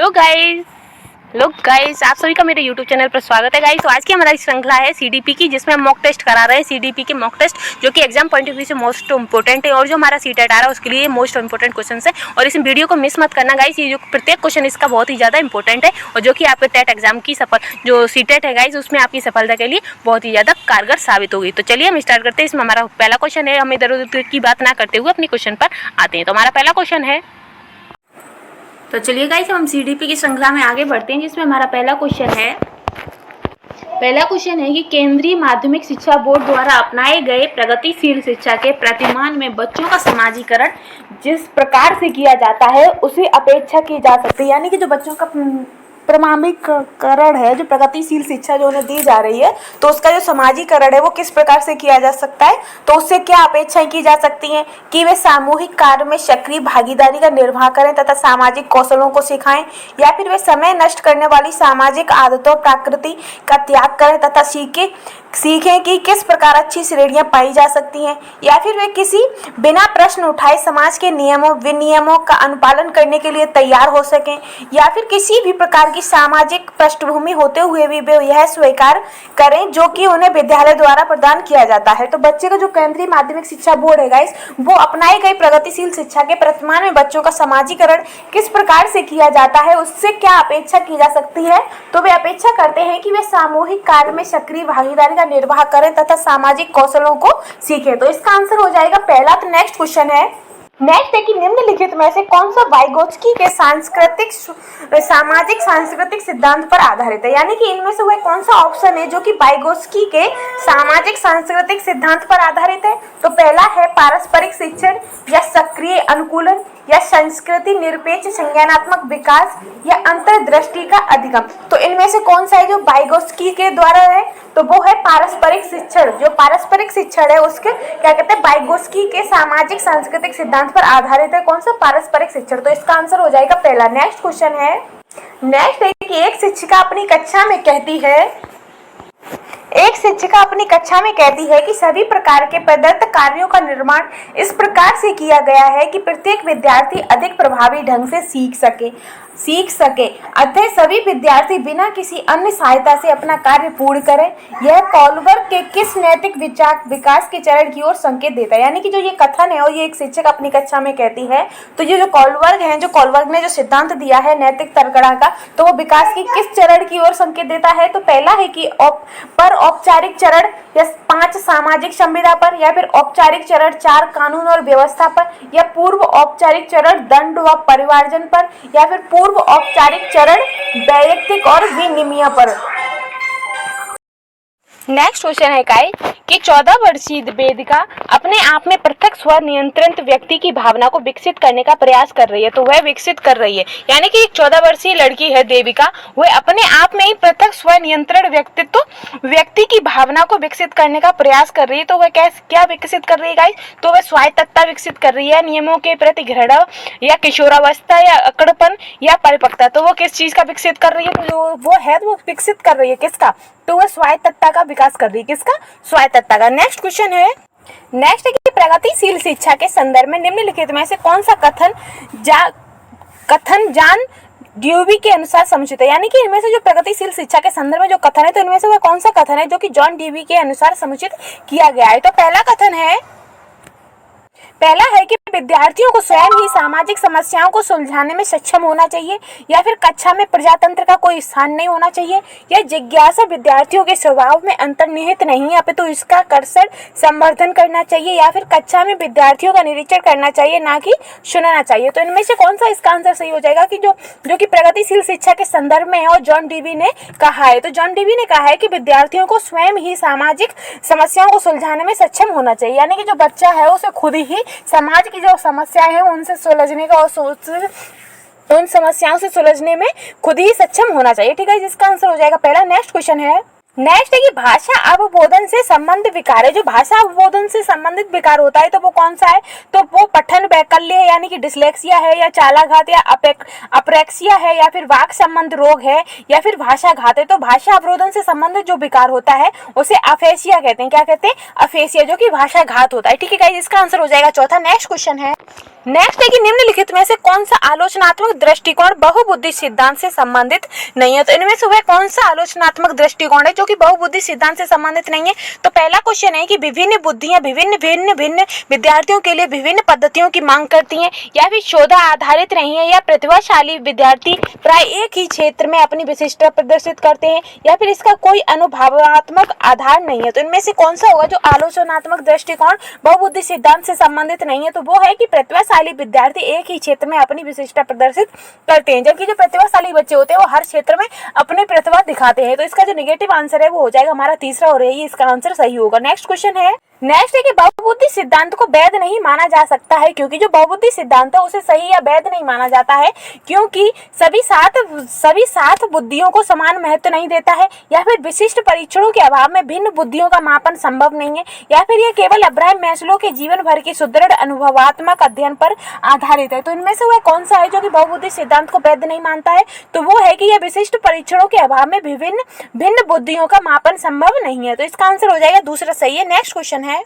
Hello guys, आप सभी का मेरे YouTube चैनल पर स्वागत है गाइस। तो आज की हमारी श्रृंखला है सीडीपी की, जिसमें हम मॉक टेस्ट करा रहे हैं। सीडीपी के मॉक टेस्ट जो कि एग्जाम पॉइंट ऑफ व्यू से मोस्ट इंपॉर्टेंट है, और जो हमारा सीटेट आ रहा है उसके लिए मोस्ट इंपॉर्टेंट क्वेश्चन है। और इस वीडियो को मिस मत करना गाइस, ये जो प्रत्येक क्वेश्चन इसका बहुत ही ज़्यादा इंपॉर्टेंट है, और जो कि आपके टेट एग्जाम की जो सीटेट है गाइस, उसमें आपकी सफलता के लिए बहुत ही ज़्यादा कारगर साबित होगी। तो चलिए हम स्टार्ट करते हैं। इसमें हमारा पहला क्वेश्चन है, हम इधर उधर की बात ना करते हुए अपने क्वेश्चन पर आते हैं। तो हमारा पहला क्वेश्चन है, तो चलिए गाइस हम सीडीपी की श्रृंखला में आगे बढ़ते हैं, जिसमें हमारा पहला क्वेश्चन है कि केंद्रीय माध्यमिक शिक्षा बोर्ड द्वारा अपनाए गए प्रगतिशील शिक्षा के प्रतिमान में बच्चों का समाजीकरण जिस प्रकार से किया जाता है उसे अपेक्षा की जा सकती है। यानी कि जो बच्चों का प्रमाणीकरण है, जो प्रगतिशील शिक्षा जो उन्हें दी जा रही है, तो उसका जो समाजीकरण है वो किस प्रकार से किया जा सकता है। तो उससे क्या अपेक्षाएं की जा सकती हैं कि वे सामूहिक कार्य में सक्रिय भागीदारी का निर्वाह करें तथा सामाजिक कौशलों को सिखाएं, या फिर वे समय नष्ट करने वाली सामाजिक आदतों प्रकृति का त्याग करें तथा सीखें कि किस प्रकार अच्छी श्रेणियां पाई जा सकती हैं, या फिर वे किसी बिना प्रश्न उठाए समाज के नियमों विनियमों का अनुपालन करने के लिए तैयार हो सकें, या फिर किसी भी प्रकार की सामाजिक पृष्ठभूमि होते हुए भी वे यह स्वीकार करें जो कि उन्हें विद्यालय द्वारा प्रदान किया जाता है। तो बच्चे का जो केंद्रीय माध्यमिक शिक्षा बोर्ड है गाइस, वो अपनाई गई प्रगतिशील शिक्षा के प्रतिमान में बच्चों का समाजीकरण किस प्रकार से किया जाता है, उससे क्या अपेक्षा की जा सकती है। तो वे अपेक्षा करते हैं कि वे सामूहिक कार्य में सक्रिय भागीदारी का निर्वाह करें तथा सामाजिक कौशलों को सीखें। तो इसका आंसर हो जाएगा पहला। तो नेक्स्ट क्वेश्चन है, नेक्स्ट है कि निम्नलिखित में से कौन सा वाइगोत्स्की के सामाजिक सांस्कृतिक सिद्धांत पर आधारित है। यानी कि इनमें से वह कौन सा ऑप्शन है जो कि वाइगोत्स्की के सामाजिक सांस्कृतिक सिद्धांत पर आधारित है। तो पहला है पारस्परिक शिक्षण, या सक्रिय अनुकूलन, या संस्कृति निरपेक्ष संज्ञानात्मक विकास, या अंतर्दृष्टि का अधिगम। तो इनमें से कौन सा है जो वाइगोत्स्की के द्वारा है। तो वो है पारस्परिक शिक्षण। जो पारस्परिक शिक्षण है उसके क्या कहते हैं, वाइगोत्स्की के सामाजिक सांस्कृतिक सिद्धांत पर आधारित है। कौन सा, पारस्परिक शिक्षण। तो इसका आंसर हो जाएगा पहला। नेक्स्ट क्वेश्चन है, नेक्स्ट है कि एक शिक्षिका अपनी कक्षा में कहती है कि सभी प्रकार के प्रदत्त कार्यों का निर्माण इस प्रकार से किया गया है कि प्रत्येक विद्यार्थी अधिक प्रभावी ढंग से सीख सके। अतः सभी विद्यार्थी बिना किसी अन्य सहायता से अपना कार्य पूर्ण करें। यह कॉलबर्ग के किस नैतिक विकास के चरण की ओर संकेत देता है। यानी कि जो ये कथन है और ये एक शिक्षक अपनी कक्षा में कहती है, तो ये जो कॉलबर्ग ने जो सिद्धांत दिया है नैतिक तर्कणा का, तो वो विकास की किस चरण की ओर संकेत देता है। तो पहला है कि औपचारिक चरण, या 5 सामाजिक संविदा पर, या फिर औपचारिक चरण 4 कानून और व्यवस्था पर, या पूर्व औपचारिक चरण दंड व परिवारजन पर, या फिर पूर्व औपचारिक चरण वैयक्तिक और विनिमय पर। नेक्स्ट क्वेश्चन है कि 14 वर्षीय वेदिका अपने आप में पृथक स्व नियंत्रित व्यक्ति की भावना को विकसित करने का प्रयास कर रही है। तो वह विकसित कर रही है, यानी कि एक 14 वर्षीय लड़की है देविका, वह अपने आप में ही पृथक स्व नियंत्रण व्यक्ति की भावना को विकसित करने का प्रयास कर रही है। तो वह क्या विकसित कर रही है गाइस। तो वह स्वायत्तता विकसित कर रही है, नियमों के प्रति घृणा, या किशोरावस्था, या अकड़पन, या परिपक्वता। तो वो किस चीज का विकसित कर रही है। तो वो विकसित कर रही है किसका। तो वह स्वायत्तता का विकास कर रही है। किसका, स्वायत्तता का। नेक्स्ट क्वेश्चन है, नेक्स्ट है कि प्रगतिशील शिक्षा के संदर्भ में निम्नलिखित में से कौन सा कथन जॉन ड्यूवी के अनुसार समुचित है। यानी कि इनमें से जो प्रगतिशील शिक्षा के संदर्भ में जो कथन है, तो इनमें से वह कौन सा कथन है जो कि जॉन ड्यूवी के अनुसार समुचित किया गया है। तो पहला है कि विद्यार्थियों को स्वयं ही सामाजिक समस्याओं को सुलझाने में सक्षम होना चाहिए, या फिर कक्षा में प्रजातंत्र का कोई स्थान नहीं होना चाहिए, या जिज्ञासा विद्यार्थियों के स्वभाव में अंतर्निहित नहीं है अपितु इसका कर्षण संवर्धन करना चाहिए, या फिर कक्षा में विद्यार्थियों का निरीक्षण करना चाहिए ना कि सुनना चाहिए। तो इनमें से कौन सा इसका आंसर सही हो जाएगा कि जो कि प्रगतिशील शिक्षा के संदर्भ में है और जॉन डीवी ने कहा है। तो जॉन डीवी ने कहा है कि विद्यार्थियों को स्वयं ही सामाजिक समस्याओं को सुलझाने में सक्षम होना चाहिए। यानी कि जो बच्चा है उसे खुद ही समाज की जो समस्या है उनसे सुलझने का और उन समस्याओं से सुलझने में खुद ही सक्षम होना चाहिए। ठीक है, जिसका आंसर हो जाएगा पहला। नेक्स्ट क्वेश्चन है, नेक्स्ट है कि भाषा अवबोधन से संबंधित विकार है। जो भाषा अवबोधन से संबंधित विकार होता है तो वो कौन सा है, तो वो पठन वैकल्य है यानी कि डिसलेक्सिया है, या चालाघात या अप्रेक्सिया है, या फिर वाक संबंध रोग है, या फिर भाषा घात है। तो भाषा अवरोधन से संबंधित जो विकार होता है उसे अफेसिया कहते हैं। क्या कहते हैं, अफेसिया, जो कि भाषा घात होता है। ठीक है गाइस, इसका आंसर हो जाएगा चौथा। नेक्स्ट क्वेश्चन है, नेक्स्ट है कि निम्नलिखित में से कौन सा आलोचनात्मक दृष्टिकोण बहुबुद्धि सिद्धांत से संबंधित नहीं है। तो इनमें से वह कौन सा आलोचनात्मक दृष्टिकोण है जो कि बहुबुद्धि सिद्धांत से संबंधित नहीं है। तो पहला क्वेश्चन है कि विभिन्न बुद्धियां भिन्न विद्यार्थियों के लिए विभिन्न पद्धतियों की मांग करती हैं, या फिर शोध आधारित नहीं है, या प्रतिभाशाली विद्यार्थी प्राय एक ही क्षेत्र में अपनी विशिष्टता प्रदर्शित करते हैं, या फिर इसका कोई अनुभवात्मक आधार नहीं है। तो इनमें से कौन सा होगा जो आलोचनात्मक दृष्टिकोण बहुबुद्धि सिद्धांत से संबंधित नहीं है। तो वो है कि प्रतिभाशाली विद्यार्थी एक ही क्षेत्र में अपनी विशिष्टता प्रदर्शित करते हैं, जबकि जो प्रतिभाशाली बच्चे होते हैं वो हर क्षेत्र में अपनी प्रतिभा दिखाते हैं। तो इसका जो नेगेटिव आंसर है वो हो जाएगा हमारा तीसरा, और यही इसका आंसर सही होगा। नेक्स्ट क्वेश्चन है, नेक्स्ट है कि बहुबुद्धि सिद्धांत को वैध नहीं माना जा सकता है, क्योंकि जो बहुबुद्धि सिद्धांत है उसे सही या वैध नहीं माना जाता है, क्योंकि सभी सात बुद्धियों को समान महत्व नहीं देता है, या फिर विशिष्ट परीक्षणों के अभाव में भिन्न बुद्धियों का मापन संभव नहीं है, या फिर यह केवल अब्राहम मैस्लो के जीवन भर के सुदृढ़ अनुभवात्मक अध्ययन पर आधारित है। तो इनमें से वह कौन सा है जो कि बहुबुद्धि सिद्धांत को वैध नहीं मानता है। तो वो है कि यह विशिष्ट परीक्षणों के अभाव में भिन्न बुद्धियों का मापन संभव नहीं है। तो इसका आंसर हो जाएगा दूसरा सही है। नेक्स्ट क्वेश्चन है,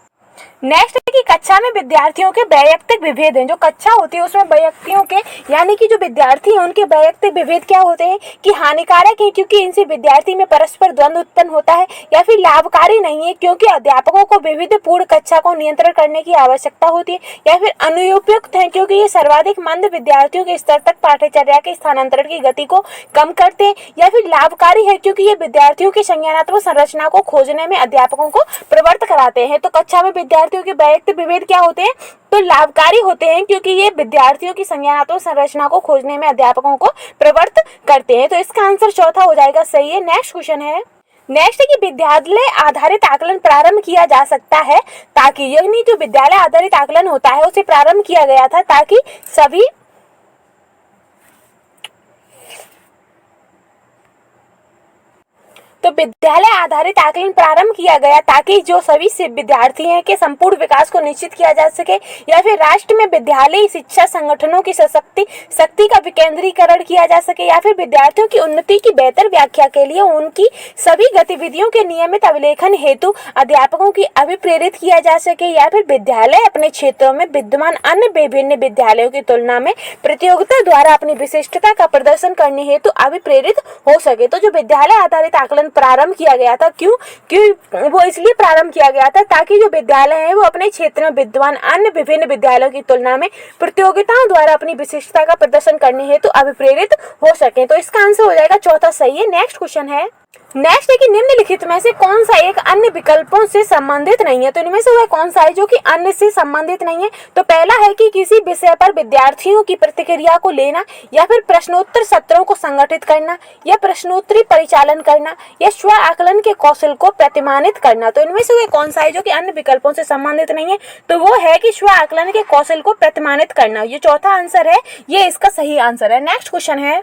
नेक्स्ट है कि कक्षा में विद्यार्थियों के वैयक्तिक विभेद हैं। जो कक्षा होती है उसमें व्यक्तियों के यानी कि जो विद्यार्थी हैं उनके वैयक्तिक विभेद क्या होते हैं कि हानिकारक है, क्योंकि इनसे विद्यार्थी में परस्पर द्वंद्व उत्पन्न होता है, या फिर लाभकारी नहीं है क्योंकि अध्यापकों को विविधपूर्ण कक्षा को नियंत्रण करने की आवश्यकता होती है, या फिर अनुपयुक्त है क्योंकि ये सर्वाधिक मंद विद्यार्थियों के स्तर तक पाठ्यचर्या के स्थानांतरण की गति को कम करते हैं, या फिर लाभकारी है क्योंकि ये विद्यार्थियों की संज्ञानात्मक संरचना को खोजने में अध्यापकों को प्रवृत्त कराते हैं। तो कक्षा में विद्यार्थियों के वैयक्तिक विभेद क्या होते हैं, तो लाभकारी होते हैं क्योंकि ये विद्यार्थियों की संज्ञानात्मक संरचना को खोजने में अध्यापकों को प्रवृत्त करते हैं। तो इसका आंसर चौथा हो जाएगा सही है। नेक्स्ट क्वेश्चन है, नेक्स्ट है कि विद्यालय आधारित आकलन प्रारंभ किया जा सकता है ताकि, यानी जो विद्यालय आधारित आकलन होता है उसे प्रारंभ किया गया था ताकि सभी तो विद्यालय आधारित आकलन प्रारंभ किया गया ताकि जो सभी विद्यार्थी हैं के संपूर्ण विकास को निश्चित किया जा सके, या फिर राष्ट्र में विद्यालय शिक्षा संगठनों की शक्ति का विकेंद्रीकरण किया जा सके, या फिर विद्यार्थियों की उन्नति की बेहतर व्याख्या के लिए उनकी सभी गतिविधियों के नियमित अवलेखन हेतु अध्यापकों की अभिप्रेरित किया जा सके, या फिर विद्यालय अपने क्षेत्रों में विद्यमान अन्य विभिन्न विद्यालयों की तुलना में प्रतियोगिता द्वारा अपनी विशिष्टता का प्रदर्शन करने हेतु अभिप्रेरित हो सके। तो जो विद्यालय आधारित आकलन प्रारंभ किया गया था, क्यों वो इसलिए प्रारंभ किया गया था ताकि जो विद्यालय है वो अपने क्षेत्र में विद्यमान अन्य विभिन्न विद्यालयों की तुलना में प्रतियोगिताओं द्वारा अपनी विशिष्टता का प्रदर्शन करने हेतु अभिप्रेरित हो सके। तो इसका आंसर हो जाएगा चौथा सही है। नेक्स्ट क्वेश्चन है, नेक्स्ट है कि निम्नलिखित में से कौन सा एक अन्य विकल्पों से संबंधित नहीं है। तो इनमें से वह कौन सा है जो कि अन्य से संबंधित नहीं है। तो पहला है कि किसी विषय पर विद्यार्थियों की प्रतिक्रिया को लेना, या फिर प्रश्नोत्तर सत्रों को संगठित करना, या प्रश्नोत्तरी परिचालन करना, या स्व आकलन के कौशल को प्रतिमानित करना। तो इनमें से वह कौन सा है जो कि अन्य विकल्पों से संबंधित नहीं है। तो वो है कि स्व आकलन के कौशल को प्रतिमानित करना। ये चौथा आंसर है, ये इसका सही आंसर है। नेक्स्ट क्वेश्चन है,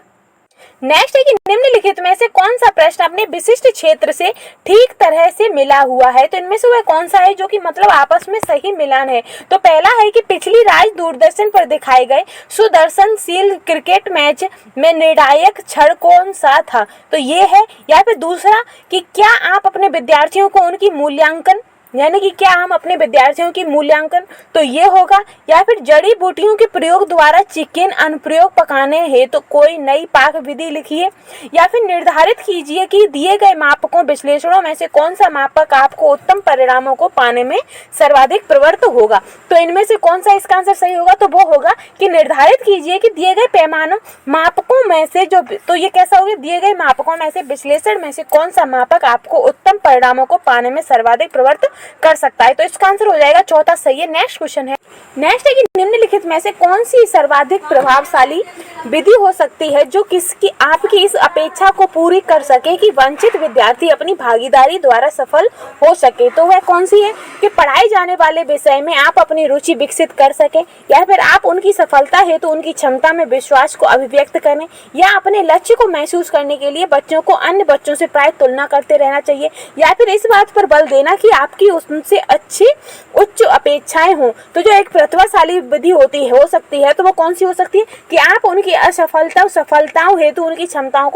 नेक्स्ट है कि निम्नलिखित में से कौन सा प्रश्न अपने विशिष्ट क्षेत्र से ठीक तरह से मिला हुआ है। तो इनमें से वह कौन सा है जो कि मतलब आपस में सही मिलान है। तो पहला है कि पिछली रात दूरदर्शन पर दिखाए गए सुदर्शनशील क्रिकेट मैच में निर्णायक क्षण कौन सा था। तो ये है, या फिर दूसरा कि क्या आप अपने विद्यार्थियों को उनकी मूल्यांकन, यानी कि क्या हम अपने विद्यार्थियों की मूल्यांकन, तो ये होगा, या फिर जड़ी बूटियों के प्रयोग द्वारा चिकन अनुप्रयोग पकाने हैं तो कोई नई पाक विधि लिखिए, या फिर निर्धारित कीजिए कि दिए गए मापकों विश्लेषणों में से कौन सा मापक आपको उत्तम परिणामों को पाने में सर्वाधिक प्रवृत्त होगा। तो इनमें से कौन सा इसका आंसर सही होगा, तो वो होगा कि निर्धारित कीजिए कि दिए गए पैमानों मापकों में से जो, तो ये कैसा होगा, दिए गए मापकों में से विश्लेषण में से कौन सा मापक आपको उत्तम परिणामों को पाने में सर्वाधिक प्रवृत्त कर सकता है। तो इसका आंसर हो जाएगा चौथा सही है। नेक्स्ट क्वेश्चन है, नेक्स्ट है कि निम्नलिखित में से कौन सी सर्वाधिक प्रभावशाली विधि हो सकती है जो किसकी आपकी इस अपेक्षा को पूरी कर सके कि वंचित विद्यार्थी अपनी भागीदारी द्वारा सफल हो सके। तो वह कौन सी है कि पढ़ाए जाने वाले विषय में आप अपनी रुचि विकसित कर सके, या फिर आप उनकी सफलता हेतु उनकी क्षमता में विश्वास को अभिव्यक्त करें, या अपने लक्ष्य को महसूस करने के लिए बच्चों को अन्य बच्चों से प्राय तुलना करते रहना चाहिए, या फिर इस बात पर बल देना कि आपकी उनसे अच्छी उच्च अपेक्षाएं हों। तो जो एक प्रतिभाशाली विधि हो सकती है तो वो कौन सी हो सकती है कि आप उनकी सफलताओं हेतु उनकी क्षमताओं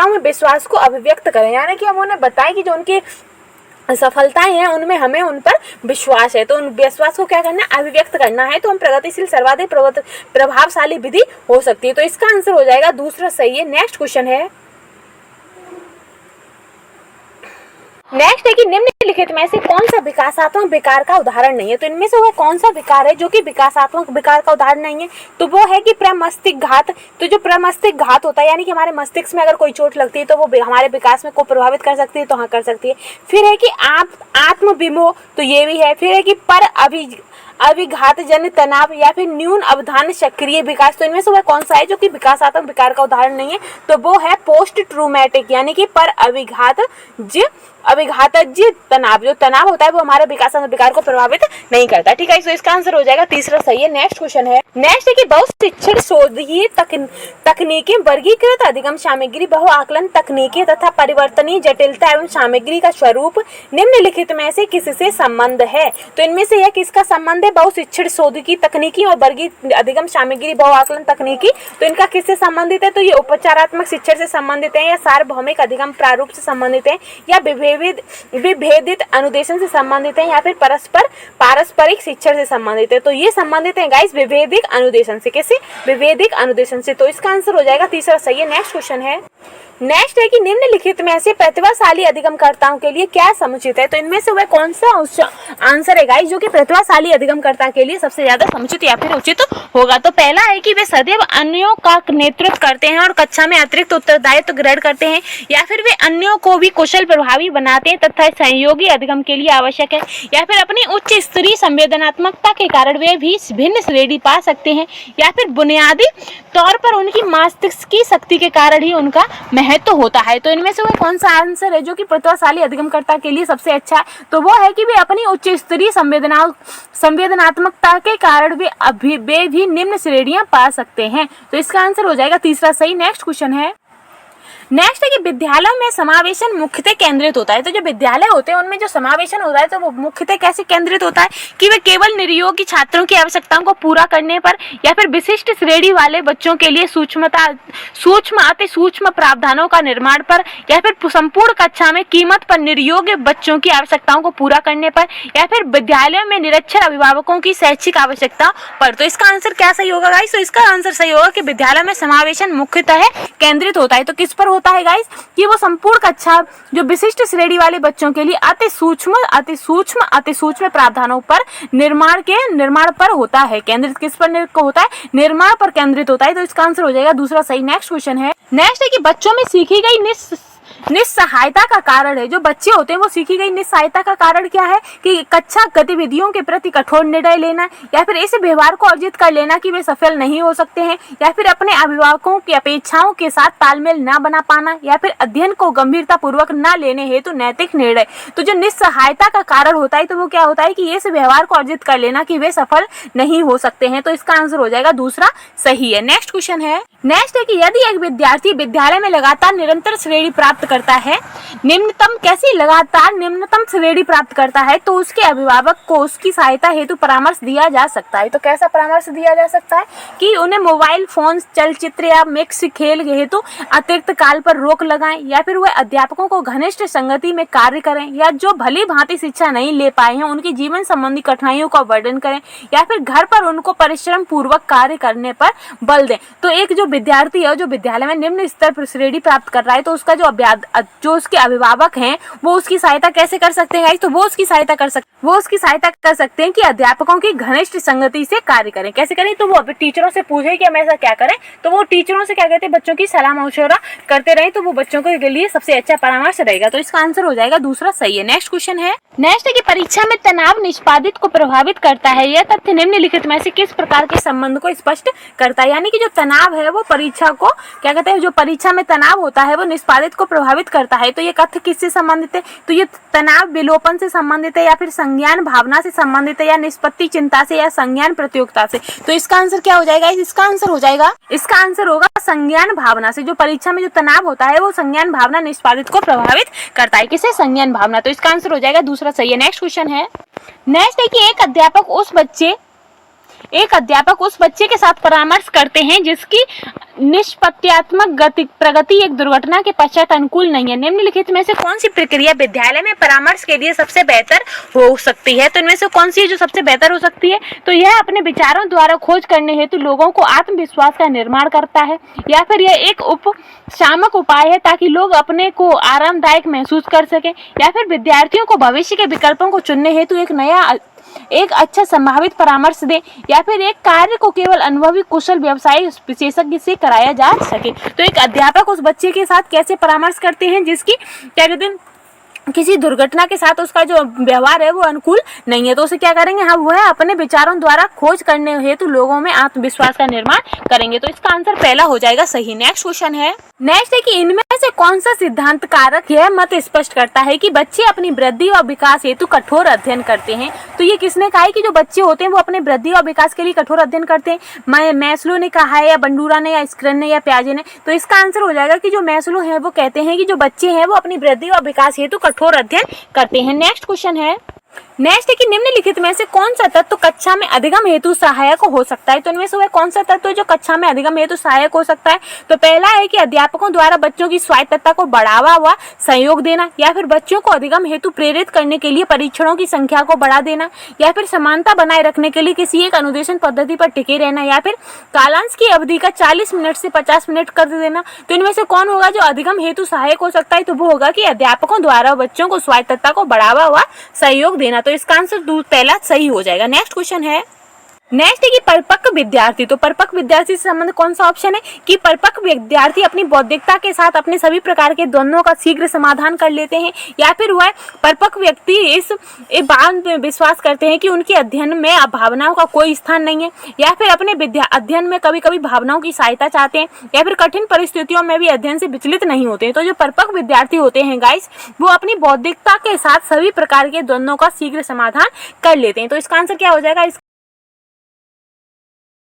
में विश्वास को अभिव्यक्त करें, यानी कि हम उन्हें बताएं कि जो उनकी सफलताएं हैं उनमें हमें उन पर विश्वास है, तो उन विश्वास को क्या करना है, अभिव्यक्त करना है। तो हम प्रगतिशील सर्वाधिक प्रभावशाली विधि हो सकती है। तो इसका आंसर हो जाएगा दूसरा सही है। नेक्स्ट क्वेश्चन है, नेक्स्ट है कि निम्नलिखित में से कौन सा विकासात्मक विकार का उदाहरण नहीं है। तो इनमें से वह कौन सा विकार है जो कि विकासात्मक विकार का उदाहरण नहीं है, तो वो है कि प्रमस्तिष्क घात। तो जो प्रमस्तिष्क घात होता है यानी कि हमारे मस्तिष्क में अगर कोई चोट लगती है तो वो हमारे विकास में को प्रभावित कर सकती है, तो हाँ कर सकती है। फिर है कि आत्मविमोह, तो ये भी है। फिर है कि पर अभिघात जन्य तनाव, या फिर न्यून अवधान सक्रिय विकास। तो इनमें से वह कौन सा है जो कि विकासात्मक विकार का उदाहरण नहीं है, तो वो है पोस्ट ट्रूमेटिक यानी कि पर अभिघातज्य तनाव। जो तनाव होता है वो हमारे विकासात्मक विकार को प्रभावित नहीं करता। ठीक है, तो इसका आंसर हो जाएगा तीसरा सही है। नेक्स्ट क्वेश्चन है, नेक्स्ट है कि बहुशिक्षण शोधीय तकनीकें वर्गीकृत अधिगम सामग्री, बहु आकलन तकनीकें तथा परिवर्तनीय जटिलता एवं सामग्री का स्वरूप निम्नलिखित में से किससे संबंध है। तो इनमें से यह किसका संबंध है, बहुशिक्षण शोध की तकनीकी और वर्गीकृत अधिगम सामग्री बहु आकलन तकनीकी। तो इनका किससे संबंधित है, तो ये उपचारात्मक शिक्षण से संबंधित है, या सार्वभौमिक अधिगम प्रारूप से संबंधित है, या विभेदित अनुदेशन से संबंधित है, या फिर पारस्परिक शिक्षण से संबंधित है। तो ये संबंधित है गाइस विभेदिक अनुदेशन से। कैसे, विभेदिक अनुदेशन से। तो इसका आंसर हो जाएगा तीसरा सही है। नेक्स्ट क्वेश्चन है, नेक्स्ट है कि निम्नलिखित में से प्रतिभाशाली अधिगमकर्ताओं के लिए क्या समुचित है। तो इनमें से वह कौन सा आंसर है गाइस जो कि प्रतिभाशाली अधिगमकर्ता के लिए सबसे ज्यादा समुचित या फिर उचित होगा। तो पहला है कि वे सदैव अन्यों का नेतृत्व करते हैं और कक्षा में अतिरिक्त उत्तरदायित्व ग्रहण करते हैं, या फिर वे अन्यों को भी कुशल प्रभावी बनाते हैं तथा सहयोगी अधिगम के लिए आवश्यक है, या फिर अपनी उच्च स्तरीय संवेदनात्मकता के कारण वे भी भिन्न श्रेणी पा सकते हैं, या फिर बुनियादी तौर पर उनकी मस्तिष्क की शक्ति के कारण ही उनका महत्व होता है। तो इनमें से वह कौन सा आंसर है जो कि प्रतिभाशाली अधिगमकर्ता के लिए सबसे अच्छा है, तो वो है कि वे अपनी उच्च स्तरीय संवेदनात्मकता के कारण वे भी निम्न श्रेणियां पा सकते हैं। तो इसका आंसर हो जाएगा तीसरा सही। नेक्स्ट क्वेश्चन है, नेक्स्ट है कि विद्यालय में समावेशन मुख्यतः केंद्रित होता है। तो जो विद्यालय होते हैं उनमें जो समावेशन होता है तो वो मुख्यतः कैसे केंद्रित होता है कि वे केवल नियोगी छात्रों की आवश्यकताओं को पूरा करने पर, या फिर विशिष्ट श्रेणी वाले बच्चों के लिए अति सूक्ष्म प्रावधानों का निर्माण पर, या फिर संपूर्ण कक्षा में कीमत पर नियोग्य बच्चों की आवश्यकताओं को पूरा करने पर, या फिर विद्यालयों में निरक्षर अभिभावकों की शैक्षिक आवश्यकता पर। तो इसका आंसर क्या सही होगा गाइस, तो इसका आंसर सही होगा कि विद्यालय में समावेशन मुख्यतः केंद्रित होता है। तो किस पर होता है गाइस कि वो संपूर्ण कक्षा जो विशिष्ट श्रेणी वाले बच्चों के लिए अति सूक्ष्म प्रावधानों पर निर्माण पर होता है। केंद्रित किस पर होता है, निर्माण पर केंद्रित होता है। तो इसका आंसर हो जाएगा दूसरा सही। नेक्स्ट क्वेश्चन है, नेक्स्ट है कि बच्चों में सीखी गई निस्सहायता का कारण है। जो बच्चे होते हैं वो सीखी गई निस्सहायता का कारण क्या है कि कक्षा गतिविधियों के प्रति कठोर निर्णय लेना, या फिर ऐसे व्यवहार को अर्जित कर लेना कि वे सफल नहीं हो सकते हैं, या फिर अपने अभिभावकों की अपेक्षाओं के साथ तालमेल न बना पाना, या फिर अध्ययन को गंभीरता पूर्वक न लेने हेतु नैतिक निर्णय। तो जो निस्सहायता का कारण होता है तो वो क्या होता है कि ऐसे व्यवहार को अर्जित कर लेना कि वे सफल नहीं हो सकते हैं। तो इसका आंसर हो जाएगा दूसरा सही है। नेक्स्ट क्वेश्चन है, नेक्स्ट है कि यदि एक विद्यार्थी विद्यालय में लगातार निरंतर श्रेणी प्राप्त करता है, निम्नतम श्रेणी प्राप्त करता है, तो उसके अभिभावक को उसकी सहायता हेतु परामर्श दिया जा सकता है। तो कैसा परामर्श दिया जा सकता है कि उन्हें मोबाइल फोन, चलचित्र या मिक्स खेल हेतु अतिरिक्त काल पर रोक लगाएं, या फिर वह अध्यापकों को घनिष्ठ संगति में कार्य करें, या जो भली भांति शिक्षा नहीं ले पाए हैं उनकी जीवन संबंधी कठिनाइयों का वर्णन करें, या फिर घर पर उनको परिश्रम पूर्वक कार्य करने पर बल दें। तो एक जो विद्यार्थी है जो विद्यालय में निम्न स्तर पर श्रेणी प्राप्त कर रहा है, तो उसका जो उसके अभिभावक हैं वो उसकी सहायता कैसे कर सकते हैं? तो वो उसकी सहायता कर सकते हैं कि अध्यापकों की घनिष्ठ संगति से कार्य करें। कैसे करें? तो वो टीचरों से पूछे कि हम ऐसा क्या करें, तो वो टीचरों से क्या कहते हैं, बच्चों की सलाह मशवरा करते रहे, तो वो बच्चों के लिए सबसे अच्छा परामर्श रहेगा। तो इसका आंसर हो जाएगा दूसरा सही है। नेक्स्ट क्वेश्चन है, नेक्स्ट है कि परीक्षा में तनाव निष्पादित को प्रभावित करता है। यह तथ्य निम्नलिखित में से किस प्रकार के संबंध को स्पष्ट करता है? यानी कि जो तनाव है वो परीक्षा को क्या कहते हैं, जो परीक्षा में तनाव होता है वो निष्पादित को प्रभावित करता है। तो ये तथ्य किससे संबंधित है? तो ये तनाव विलोपन से संबंधित है, या फिर संज्ञान भावना से संबंधित है, या निष्पत्ति चिंता से, या संज्ञान प्रतियोगिता से। तो इसका आंसर क्या हो जाएगा? इसका आंसर होगा संज्ञान भावना से। जो परीक्षा में जो तनाव होता है वो संज्ञान भावना निष्पादित को प्रभावित करता है। किसे? संज्ञान भावना। तो इसका आंसर हो जाएगा दूसरा सही है। नेक्स्ट क्वेश्चन है, नेक्स्ट है कि एक अध्यापक उस बच्चे के साथ परामर्श करते हैं जिसकी निष्पत्त्यात्मक प्रगति एक दुर्घटना के पश्चात अनुकूल नहीं है। निम्नलिखित में से कौन सी प्रक्रिया विद्यालय में परामर्श के लिए सबसे बेहतर हो सकती है? तो इनमें से कौन सी है जो सबसे बेहतर हो सकती है? तो यह अपने विचारों द्वारा खोज करने हेतु लोगों को आत्मविश्वास का निर्माण करता है, या फिर यह एक उपशामक उपाय है ताकि लोग अपने को आरामदायक महसूस कर सकें, या फिर विद्यार्थियों को भविष्य के विकल्पों को चुनने हेतु एक अच्छा संभावित परामर्श दे, या फिर एक कार्य को केवल अनुभवी कुशल व्यवसायी विशेषज्ञ से कराया जा सके। तो एक अध्यापक उस बच्चे के साथ कैसे परामर्श करते हैं जिसकी क्या कहते हैं, किसी दुर्घटना के साथ उसका जो व्यवहार है वो अनुकूल नहीं है, तो उसे क्या करेंगे, हाँ वो है अपने विचारों द्वारा खोज करने हेतु लोगों में आत्मविश्वास का निर्माण करेंगे। तो इसका आंसर पहला हो जाएगा सही। नेक्स्ट क्वेश्चन है, नेक्स्ट है कि इनमें से कौन सा सिद्धांत कारक यह मत स्पष्ट करता है कि बच्चे अपनी वृद्धि और विकास हेतु कठोर अध्ययन करते हैं? तो ये किसने कहा है कि जो बच्चे होते हैं वो अपने वृद्धि और विकास के लिए कठोर अध्ययन करते हैं? मैस्लो ने कहा है, या बंडूरा ने, या स्क्रिन ने, या पियाजे ने? तो इसका आंसर हो जाएगा कि जो मैस्लो है वो कहते हैं कि जो बच्चे हैं वो अपनी वृद्धि और विकास हेतु कठोर अध्ययन करते हैं। नेक्स्ट क्वेश्चन है, नेक्स्ट है कि निम्नलिखित में से कौन सा तत्व कक्षा में अधिगम हेतु सहायक हो सकता है? तो इनमें से वह कौन सा तत्व जो कक्षा में अधिगम हेतु सहायक हो सकता है? तो पहला है कि अध्यापकों द्वारा बच्चों की स्वायत्तता को बढ़ावा हुआ सहयोग देना, या फिर बच्चों को अधिगम हेतु प्रेरित करने के लिए परीक्षणों की संख्या को बढ़ा देना, या फिर समानता बनाए रखने के लिए किसी एक अनुदेशन पद्धति पर टिके रहना, या फिर कालांश की अवधि का 40 मिनट से 50 मिनट कर देना। तो इनमें से कौन होगा जो अधिगम हेतु सहायक हो सकता है? तो वो होगा कि अध्यापकों द्वारा बच्चों को स्वायत्तता को बढ़ावा हुआ सहयोग देना। तो इसका आंसर पहला सही हो जाएगा। नेक्स्ट क्वेश्चन है, नेक्स्ट है कि परिपक्व विद्यार्थी। तो परिपक्व विद्यार्थी से संबंधित कौन सा ऑप्शन है कि परिपक्व विद्यार्थी अपनी बौद्धिकता के साथ अपने सभी प्रकार के द्वंद्वों का शीघ्र समाधान कर लेते हैं, या फिर वह परिपक्व व्यक्ति इस बात में विश्वास करते हैं कि उनके अध्ययन में भावनाओं का कोई स्थान नहीं है, या फिर अपने अध्ययन में कभी कभी भावनाओं की सहायता चाहते हैं, या फिर कठिन परिस्थितियों में भी अध्ययन से विचलित नहीं होते हैं। तो जो परिपक्व विद्यार्थी होते हैं गाइस, वो अपनी बौद्धिकता के साथ सभी प्रकार के द्वंद्वों का शीघ्र समाधान कर लेते हैं। तो इसका आंसर क्या हो जाएगा?